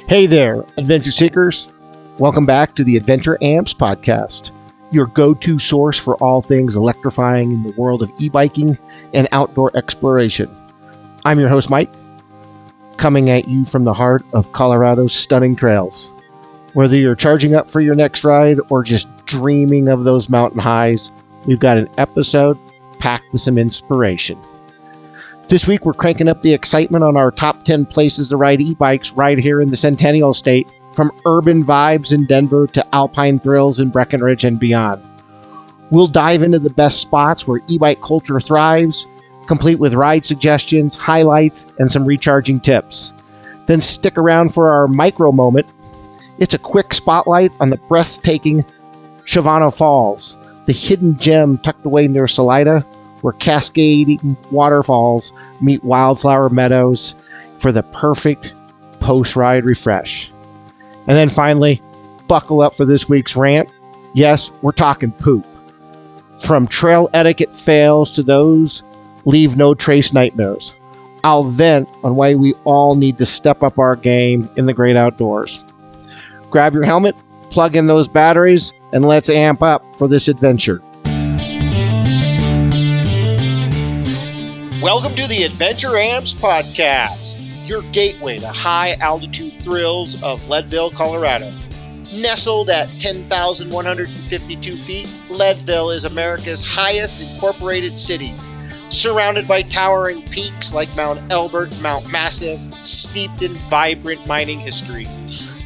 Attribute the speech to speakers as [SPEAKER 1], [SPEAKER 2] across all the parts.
[SPEAKER 1] Hey there, adventure seekers. Welcome back to the Adventure Amps podcast, your go-to source for all things electrifying in the world of e-biking and outdoor exploration. I'm your host, Mike, coming at you from the heart of Colorado's stunning trails. Whether you're charging up for your next ride or just dreaming of those mountain highs, we've got an episode packed with some inspiration. This week, we're cranking up the excitement on our top 10 places to ride e-bikes right here in the Centennial State, from urban vibes in Denver to alpine thrills in Breckenridge and beyond. We'll dive into the best spots where e-bike culture thrives, complete with ride suggestions, highlights, and some recharging tips. Then stick around for our micro moment. It's a quick spotlight on the breathtaking Shavano Falls, the hidden gem tucked away near Salida, where cascading waterfalls meet wildflower meadows for the perfect post-ride refresh. And then finally, buckle up for this week's rant. Yes, we're talking poop. From trail etiquette fails to those leave no trace nightmares. I'll vent on why we all need to step up our game in the great outdoors. Grab your helmet, plug in those batteries, and let's amp up for this adventure. Welcome to the Adventure Amps podcast, your gateway to high-altitude thrills of Leadville, Colorado. Nestled at 10,152 feet, Leadville is America's highest incorporated city, surrounded by towering peaks like Mount Elbert, Mount Massive, steeped in vibrant mining history.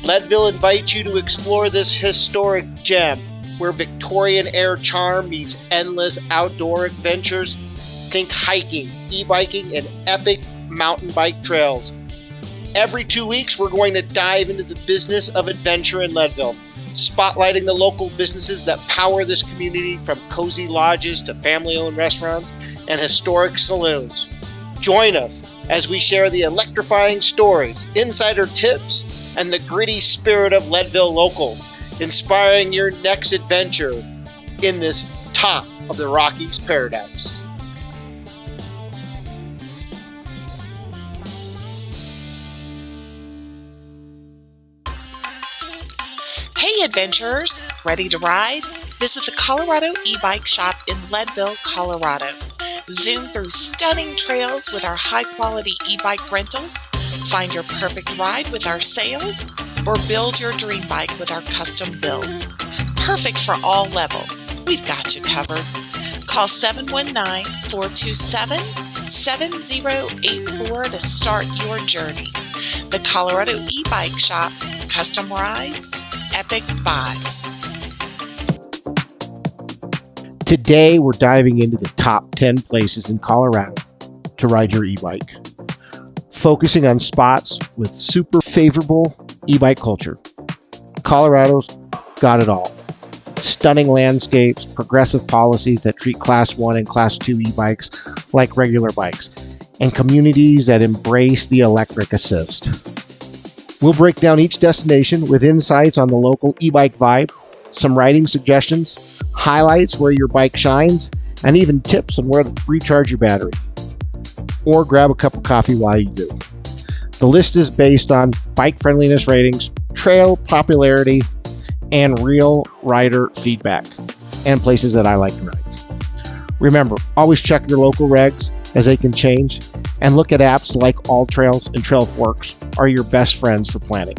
[SPEAKER 1] Leadville invites you to explore this historic gem, where Victorian-era charm meets endless outdoor adventures. Think hiking, e-biking, and epic mountain bike trails. Every 2 weeks, we're going to dive into the business of adventure in Leadville, spotlighting the local businesses that power this community, from cozy lodges to family-owned restaurants and historic saloons. Join us as we share the electrifying stories, insider tips, and the gritty spirit of Leadville locals, inspiring your next adventure in this top of the Rockies paradise.
[SPEAKER 2] Hey adventurers, ready to ride? Visit the Colorado e-bike shop in Leadville, Colorado. Zoom through stunning trails with our high-quality e-bike rentals, find your perfect ride with our sales, or build your dream bike with our custom builds. Perfect for all levels. We've got you covered. Call 719-427-7084 to start your journey. The Colorado e-bike shop, custom rides, epic vibes.
[SPEAKER 1] Today, we're diving into the top 10 places in Colorado to ride your e-bike, focusing on spots with super favorable e-bike culture. Colorado's got it all. Stunning landscapes, progressive policies that treat Class 1 and Class 2 e-bikes like regular bikes, and communities that embrace the electric assist. We'll break down each destination with insights on the local e-bike vibe, some riding suggestions, highlights where your bike shines, and even tips on where to recharge your battery. Or grab a cup of coffee while you do. The list is based on bike friendliness ratings, trail popularity, and real rider feedback, and places that I like to ride. Remember, always check your local regs as they can change, and look at apps like AllTrails and TrailForks are your best friends for planning.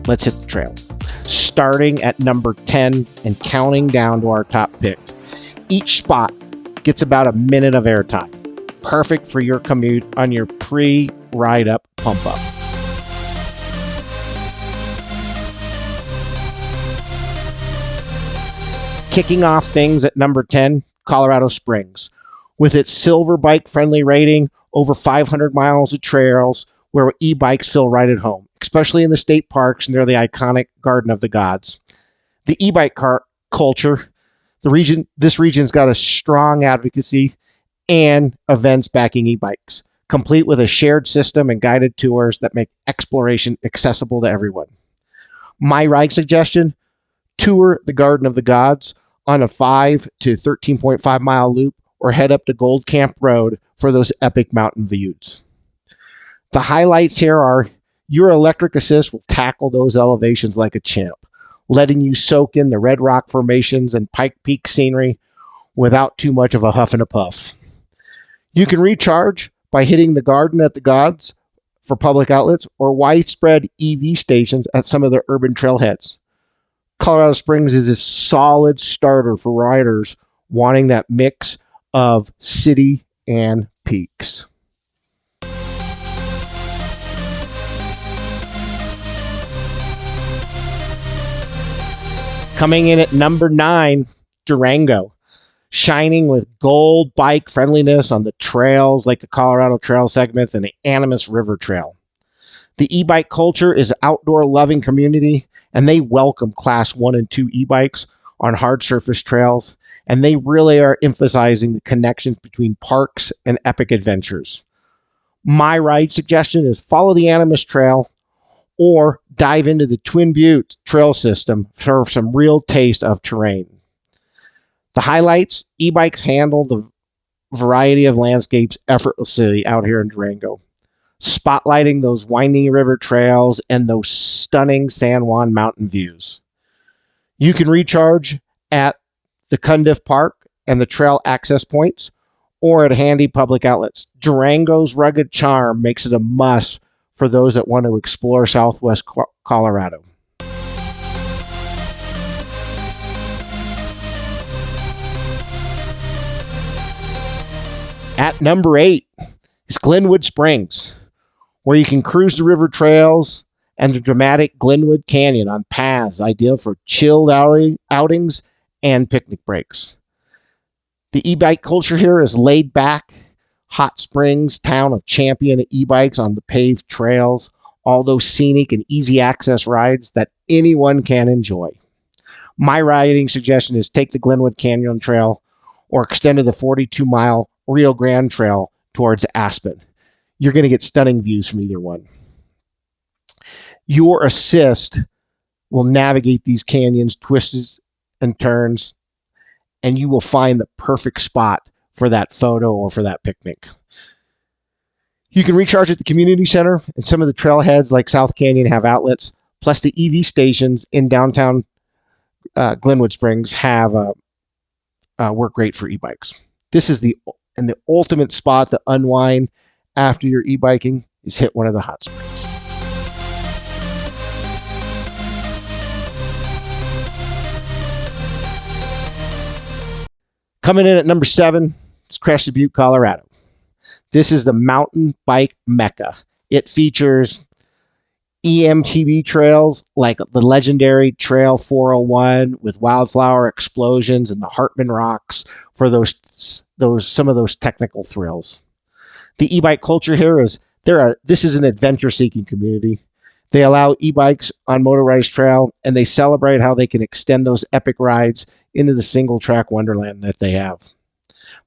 [SPEAKER 1] Let's hit the trail. Starting at number 10 and counting down to our top pick. Each spot gets about a minute of airtime. Perfect for your commute on your pre-ride up pump up. Kicking off things at number 10, Colorado Springs. With its silver bike-friendly rating, over 500 miles of trails where e-bikes feel right at home, especially in the state parks near the iconic Garden of the Gods. The e-bike culture, this region's got a strong advocacy and events backing e-bikes, complete with a shared system and guided tours that make exploration accessible to everyone. My ride suggestion, tour the Garden of the Gods on a 5 to 13.5 mile loop, or head up to Gold Camp Road for those epic mountain views. The highlights here are Your electric assist will tackle those elevations like a champ, letting you soak in the red rock formations and Pike Peak scenery without too much of a huff and a puff. You can recharge by hitting the Garden at the Gods for public outlets or widespread EV stations at some of the urban trailheads. Colorado Springs is a solid starter for riders wanting that mix of city and peaks. Coming in at number 9, Durango, shining with gold bike friendliness on the trails like the Colorado Trail segments and the Animas River Trail. The e-bike culture is an outdoor loving community, and they welcome class 1 and 2 e-bikes on hard surface trails, and they really are emphasizing the connections between parks and epic adventures. My ride suggestion is follow the Animas Trail or dive into the Twin Buttes trail system for some real taste of terrain. The highlights, e-bikes handle the variety of landscapes effortlessly out here in Durango, spotlighting those winding river trails and those stunning San Juan mountain views. You can recharge at the Cundiff Park and the trail access points or at handy public outlets. Durango's rugged charm makes it a must for those that want to explore Southwest Colorado. At number 8 is Glenwood Springs, where you can cruise the river trails and the dramatic Glenwood Canyon on paths ideal for chilled outings and picnic breaks. The e-bike culture here is laid back. Hot Springs, town of champion e-bikes on the paved trails, all those scenic and easy access rides that anyone can enjoy. My riding suggestion is take the Glenwood Canyon Trail or extend to the 42-mile Rio Grande Trail towards Aspen. You're going to get stunning views from either one. Your assist will navigate these canyons, twists and turns, and you will find the perfect spot for that photo or for that picnic. You can recharge at the community center, and some of the trailheads like South Canyon have outlets, plus the EV stations in downtown Glenwood Springs have work great for e-bikes. This is the ultimate spot to unwind after your e-biking is hit one of the hot springs. Coming in at number 7 is Crested Butte, Colorado. This is the mountain bike mecca. It features EMTB trails like the legendary Trail 401 with wildflower explosions and the Hartman Rocks for those some of those technical thrills. The e-bike culture here is this is an adventure-seeking community. They allow e-bikes on motorized trail, and they celebrate how they can extend those epic rides into the single-track wonderland that they have.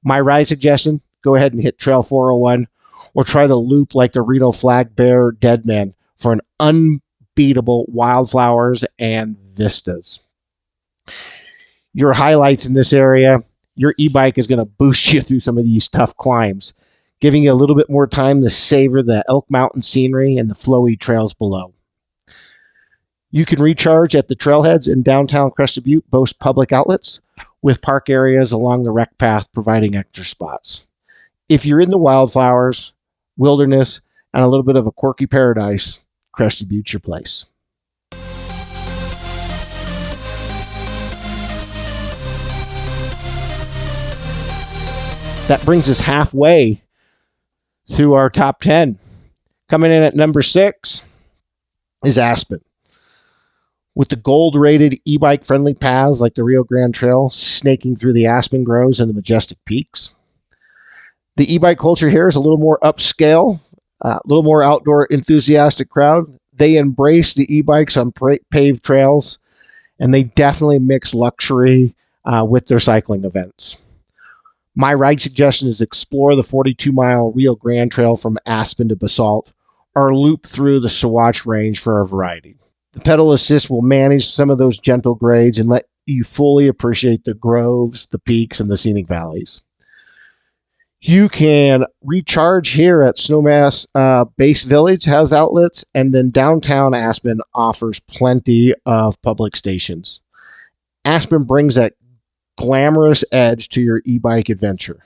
[SPEAKER 1] My ride suggestion, go ahead and hit Trail 401 or try the loop like the Reno Flag Bear Deadman for an unbeatable wildflowers and vistas. Your highlights in this area, your e-bike is going to boost you through some of these tough climbs, giving you a little bit more time to savor the Elk Mountain scenery and the flowy trails below. You can recharge at the trailheads in downtown Crested Butte, boast public outlets with park areas along the rec path providing extra spots. If you're in the wildflowers, wilderness, and a little bit of a quirky paradise, Crested Butte's your place. That brings us halfway through our top 10. Coming in at number 6 is Aspen. With the gold-rated e-bike friendly paths like the Rio Grande Trail snaking through the aspen groves and the majestic peaks. The e-bike culture here is a little more upscale, a little more outdoor enthusiastic crowd. They embrace the e-bikes on paved trails, and they definitely mix luxury with their cycling events. My ride suggestion is explore the 42-mile Rio Grande Trail from Aspen to Basalt, or loop through the Saguache Range for a variety. The pedal assist will manage some of those gentle grades and let you fully appreciate the groves, the peaks, and the scenic valleys. You can recharge here at Snowmass Base Village has outlets, and then downtown Aspen offers plenty of public stations. Aspen brings that glamorous edge to your e-bike adventure.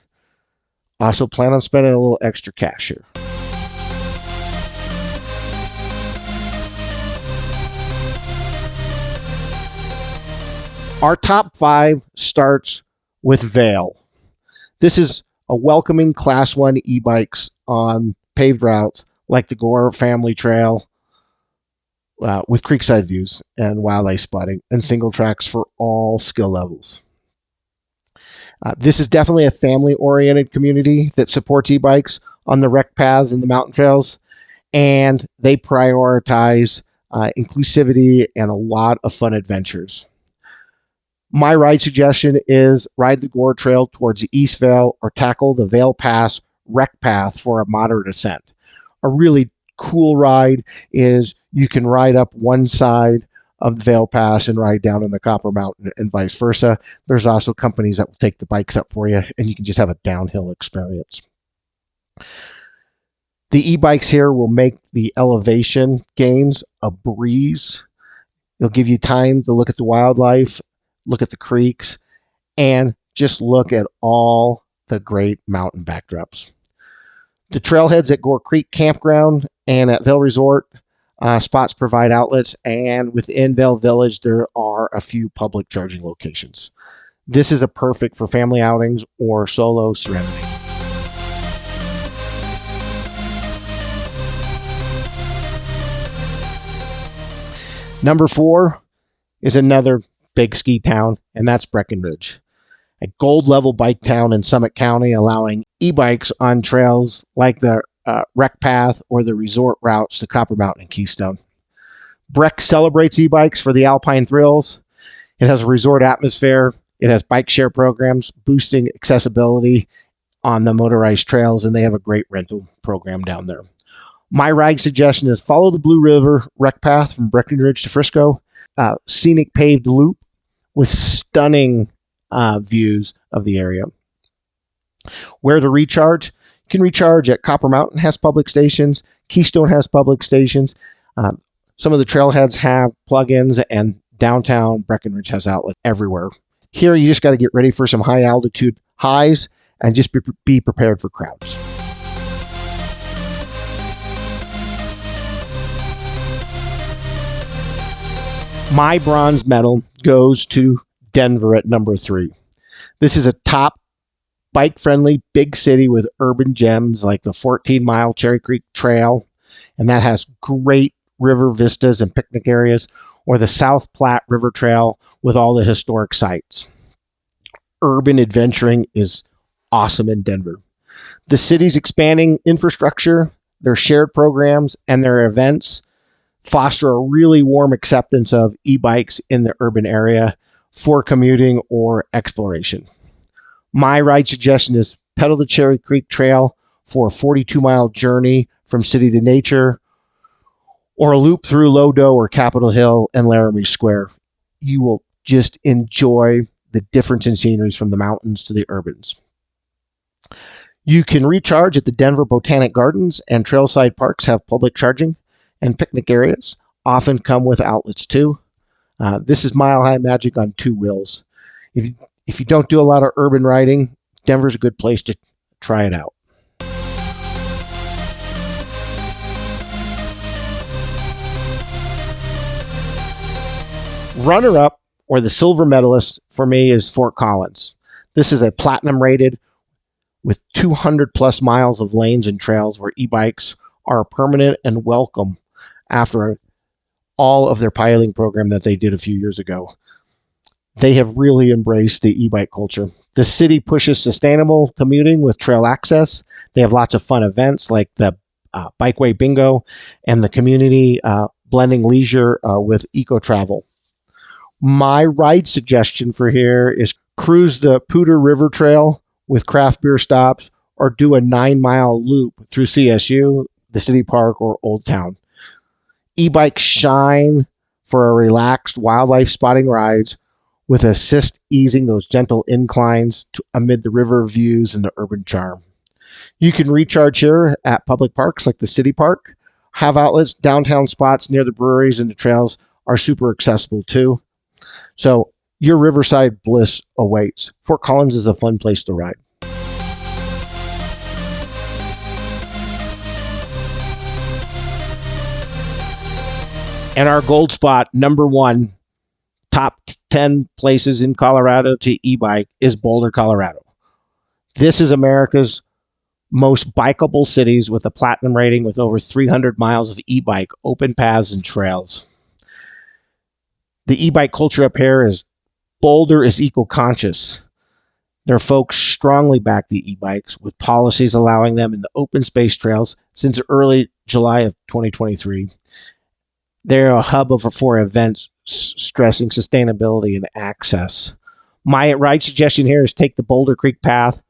[SPEAKER 1] Also plan on spending a little extra cash here. Our top 5 starts with Vail. This is a welcoming Class 1 e-bikes on paved routes like the Gore Family Trail with creekside views and wildlife spotting and single tracks for all skill levels. This is definitely a family-oriented community that supports e-bikes on the rec paths and the mountain trails, and they prioritize inclusivity and a lot of fun adventures. My ride suggestion is ride the Gore Trail towards the East Vale or tackle the Vale Pass rec path for a moderate ascent. A really cool ride is you can ride up one side of the Vale Pass and ride down in the Copper Mountain and vice versa. There's also companies that will take the bikes up for you, and you can just have a downhill experience. The e-bikes here will make the elevation gains a breeze. It'll give you time to look at the wildlife, look at the creeks, and just look at all the great mountain backdrops. The trailheads at Gore Creek Campground and at Vail Resort spots provide outlets, and within Vail Village there are a few public charging locations. This is a perfect for family outings or solo serenity. Number 4 is another big ski town, and that's Breckenridge, a gold level bike town in Summit County, allowing e-bikes on trails like the rec path or the resort routes to Copper Mountain and Keystone. Breck celebrates e-bikes for the alpine thrills. It has a resort atmosphere. It has bike share programs, boosting accessibility on the motorized trails, and they have a great rental program down there. My ride suggestion is follow the Blue River rec path from Breckenridge to Frisco, scenic paved loop with stunning views of the area. Where to recharge? You can recharge at Copper Mountain, has public stations. Keystone has public stations. Some of the trailheads have plug-ins, and downtown Breckenridge has outlets everywhere. Here, you just got to get ready for some high altitude highs and just be prepared for crowds. My bronze medal goes to Denver at number 3. This is a top bike-friendly big city with urban gems like the 14-mile Cherry Creek Trail, and that has great river vistas and picnic areas, or the South Platte River Trail with all the historic sites. Urban adventuring is awesome in Denver. The city's expanding infrastructure, their shared programs, and their events foster a really warm acceptance of e-bikes in the urban area for commuting or exploration. My ride suggestion is pedal the Cherry Creek Trail for a 42-mile journey from city to nature, or a loop through Lodo or Capitol Hill and Laramie Square. You will just enjoy the difference in sceneries from the mountains to the urbans. You can recharge at the Denver Botanic Gardens, and trailside parks have public charging, and picnic areas often come with outlets too. This is Mile High Magic on 2 wheels. If you don't do a lot of urban riding, Denver's a good place to try it out. Runner-up, or the silver medalist for me, is Fort Collins. This is a platinum rated with 200 plus miles of lanes and trails where e-bikes are permanent and welcome after all of their piloting program that they did a few years ago. They have really embraced the e-bike culture. The city pushes sustainable commuting with trail access. They have lots of fun events like the Bikeway Bingo and the community blending leisure with eco-travel. My ride suggestion for here is cruise the Poudre River Trail with craft beer stops, or do a 9-mile loop through CSU, the city park, or Old Town. E-bikes shine for a relaxed wildlife spotting rides with assist easing those gentle inclines amid the river views and the urban charm. You can recharge here at public parks like the city park, have outlets, downtown spots near the breweries, and the trails are super accessible too. So your riverside bliss awaits. Fort Collins is a fun place to ride. And our gold spot, number one, top 10 places in Colorado to e-bike is Boulder, Colorado. This is America's most bikeable cities with a platinum rating with over 300 miles of e-bike, open paths, and trails. The e-bike culture up here is Boulder is eco-conscious. Their folks strongly back the e-bikes with policies allowing them in the open space trails since early July of 2023. They're a hub for events stressing sustainability and access. My ride suggestion here is take the Boulder Creek Path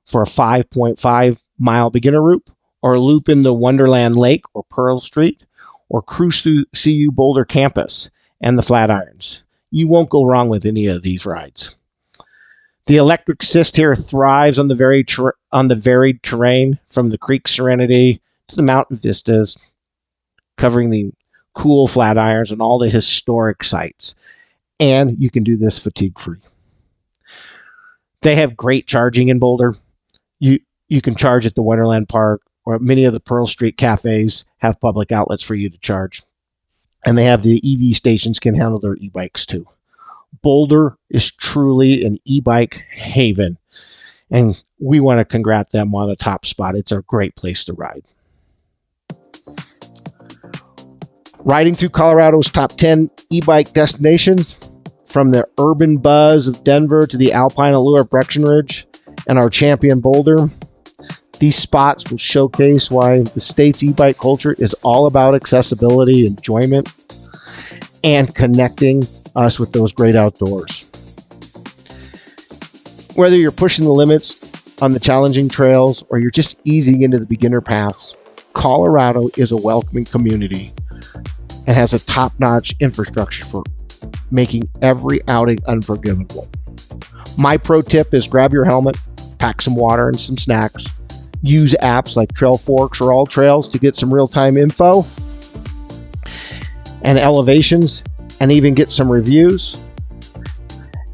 [SPEAKER 1] for a 5.5-mile beginner route, or loop in the Wonderland Lake or Pearl Street, or cruise through CU Boulder campus and the Flatirons. You won't go wrong with any of these rides. The electric assist here thrives on the varied terrain, from the creek serenity to the mountain vistas, covering the cool Flatirons and all the historic sites. And you can do this fatigue-free. They have great charging in Boulder. You can charge at the Wonderland Park, or many of the Pearl Street cafes have public outlets for you to charge. And they have the EV stations can handle their e-bikes too. Boulder is truly an e-bike haven, and we want to congratulate them on the top spot. It's a great place to ride. Riding through Colorado's top 10 e-bike destinations, from the urban buzz of Denver to the alpine allure of Breckenridge and our champion Boulder, these spots will showcase why the state's e-bike culture is all about accessibility, enjoyment, and connecting us with those great outdoors. Whether you're pushing the limits on the challenging trails or you're just easing into the beginner paths, Colorado is a welcoming community and has a top-notch infrastructure for making every outing unforgettable. My pro tip is grab your helmet, pack some water and some snacks, use apps like Trail Forks or All Trails to get some real-time info and elevations, and even get some reviews,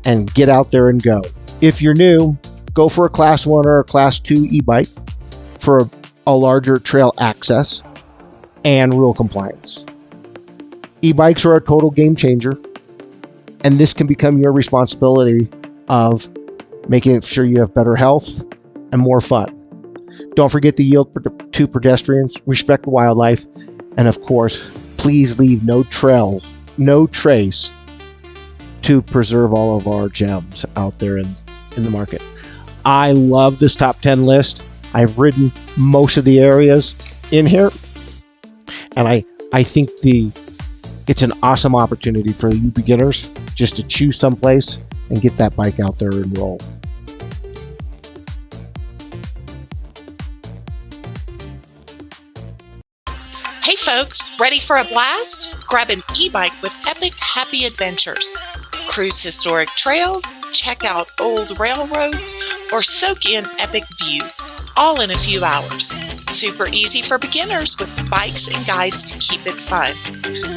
[SPEAKER 1] and get out there and go. If you're new, go for a Class 1 or a Class 2 e-bike for a larger trail access and rule compliance. E-bikes are a total game changer, and this can become your responsibility of making sure you have better health and more fun. Don't forget to yield to pedestrians, respect wildlife, and of course, please leave no trace to preserve all of our gems out there in the market. I love this top 10 list. I've ridden most of the areas in here, and I think it's an awesome opportunity for you beginners just to choose someplace and get that bike out there and roll.
[SPEAKER 2] Hey folks, ready for a blast? Grab an e-bike with epic happy adventures. Cruise historic trails, check out old railroads, or soak in epic views, all in a few hours. Super easy for beginners with bikes and guides to keep it fun.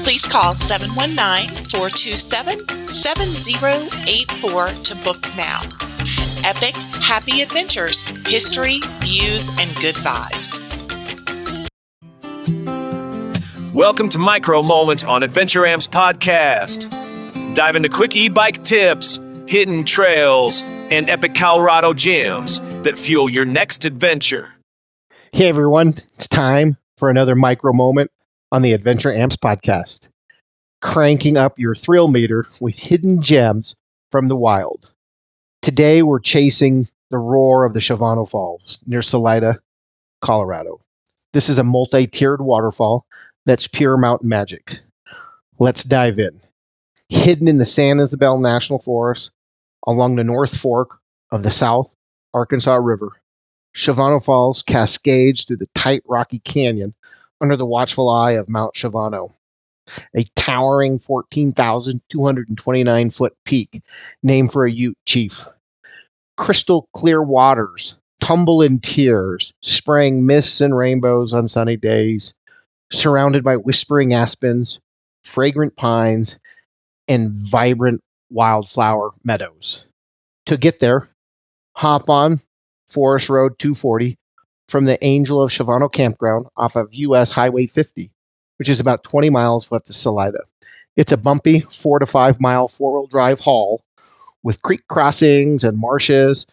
[SPEAKER 2] Please call 719-427-7084 to book now. Epic happy adventures, history, views, and good vibes.
[SPEAKER 3] Welcome to Micro Moment on Adventure Amps Podcast. Dive into quick e-bike tips, hidden trails, and epic Colorado gems that fuel your next adventure.
[SPEAKER 1] Hey everyone, it's time for another Micro Moment on the Adventure Amps Podcast. Cranking up your thrill meter with hidden gems from the wild. Today we're chasing the roar of the Shavano Falls near Salida, Colorado. This is a multi-tiered waterfall that's pure mountain magic. Let's dive in. Hidden in the San Isabel National Forest along the North Fork of the South Arkansas River, Shavano Falls cascades through the tight rocky canyon under the watchful eye of Mount Shavano, a towering 14,229-foot peak named for a Ute chief. Crystal clear waters tumble in tears, spraying mists and rainbows on sunny days, surrounded by whispering aspens, fragrant pines, and vibrant wildflower meadows. To get there, hop on Forest Road 240 from the Angel of Shavano campground off of US Highway 50, which is about 20 miles west of Salida. It's a bumpy 4 to 5 mile four-wheel drive haul with creek crossings and marshes.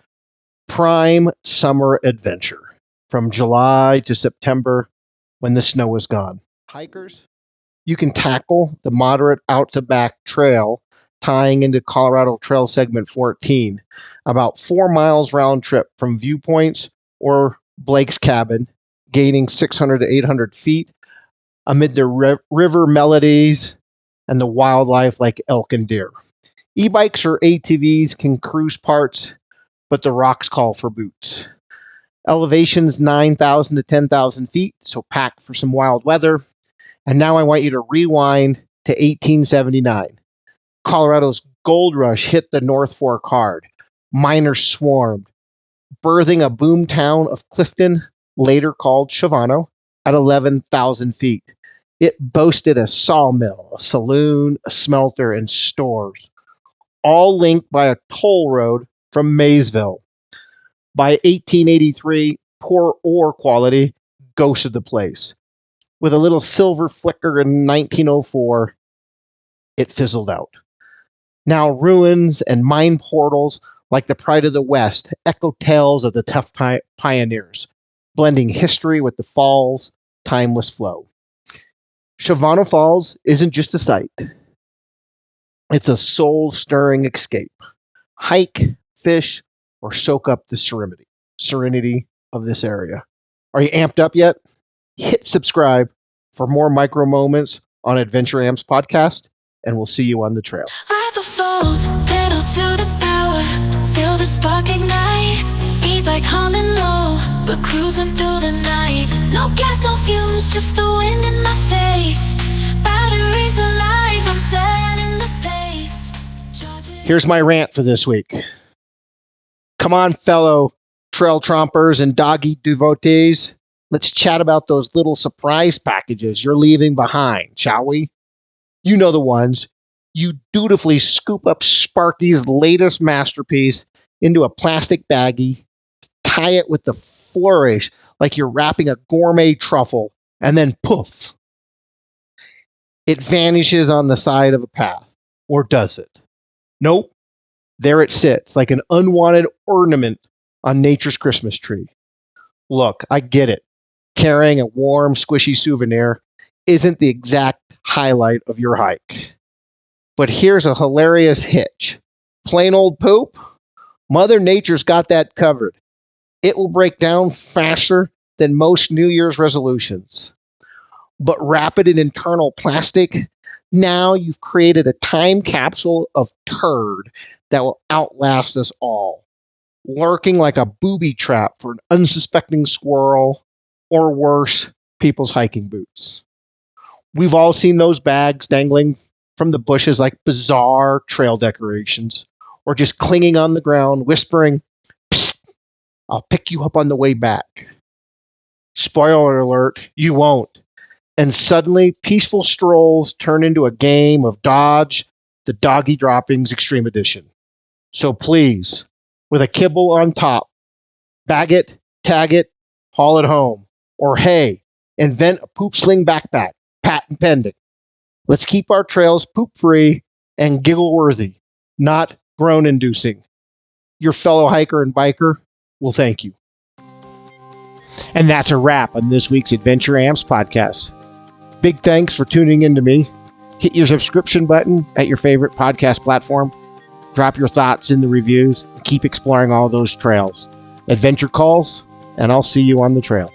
[SPEAKER 1] Prime summer adventure from July to September when the snow is gone. Hikers, you can tackle the moderate out to back trail tying into Colorado Trail Segment 14, about 4 miles round trip from viewpoints or Blake's Cabin, gaining 600 to 800 feet amid the river melodies and the wildlife like elk and deer. E-bikes or ATVs can cruise parts, but the rocks call for boots. Elevation's 9,000 to 10,000 feet, so pack for some wild weather. And now I want you to rewind to 1879. Colorado's gold rush hit the North Fork hard. Miners swarmed, birthing a boom town of Clifton, later called Shavano, at 11,000 feet. It boasted a sawmill, a saloon, a smelter, and stores, all linked by a toll road from Maysville. By 1883, poor ore quality ghosted the place. With a little silver flicker in 1904, it fizzled out. Now ruins and mine portals like the Pride of the West echo tales of the tough pioneers, blending history with the fall's timeless flow. Shavano Falls isn't just a sight. It's a soul-stirring escape. Hike, fish, or soak up the serenity of this area. Are you amped up yet? Hit subscribe for more micro moments on Adventure Amps podcast, and we'll see you on the trail.
[SPEAKER 4] Ride the float, pedal to the power, feel the spark ignite, e-bike humming low, but cruising through the night. No gas, no fumes, just the wind in my face. Batteries alive, I'm setting the pace.
[SPEAKER 1] Here's my rant for this week. Come on, fellow trail trompers and doggy devotees. Let's chat about those little surprise packages you're leaving behind, shall we? You know the ones. You dutifully scoop up Sparky's latest masterpiece into a plastic baggie, tie it with the flourish like you're wrapping a gourmet truffle, and then poof, it vanishes on the side of a path. Or does it? Nope. There it sits like an unwanted ornament on nature's Christmas tree. Look, I get it. Carrying a warm, squishy souvenir isn't the exact highlight of your hike. But here's a hilarious hitch. Plain old poop? Mother Nature's got that covered. It will break down faster than most New Year's resolutions. But wrap it in internal plastic, now you've created a time capsule of turd that will outlast us all, lurking like a booby trap for an unsuspecting squirrel, or worse, people's hiking boots. We've all seen those bags dangling from the bushes like bizarre trail decorations, or just clinging on the ground, whispering, "Psst, I'll pick you up on the way back." Spoiler alert, you won't. And suddenly, peaceful strolls turn into a game of Dodge, the Doggy Droppings Extreme Edition. So please, with a kibble on top, bag it, tag it, haul it home. Or hey, invent a poop sling backpack, patent pending. Let's keep our trails poop-free and giggle-worthy, not groan-inducing. Your fellow hiker and biker will thank you. And that's a wrap on this week's Adventure Amps podcast. Big thanks for tuning in to me. Hit your subscription button at your favorite podcast platform. Drop your thoughts in the reviews. And keep exploring all those trails. Adventure calls, and I'll see you on the trail.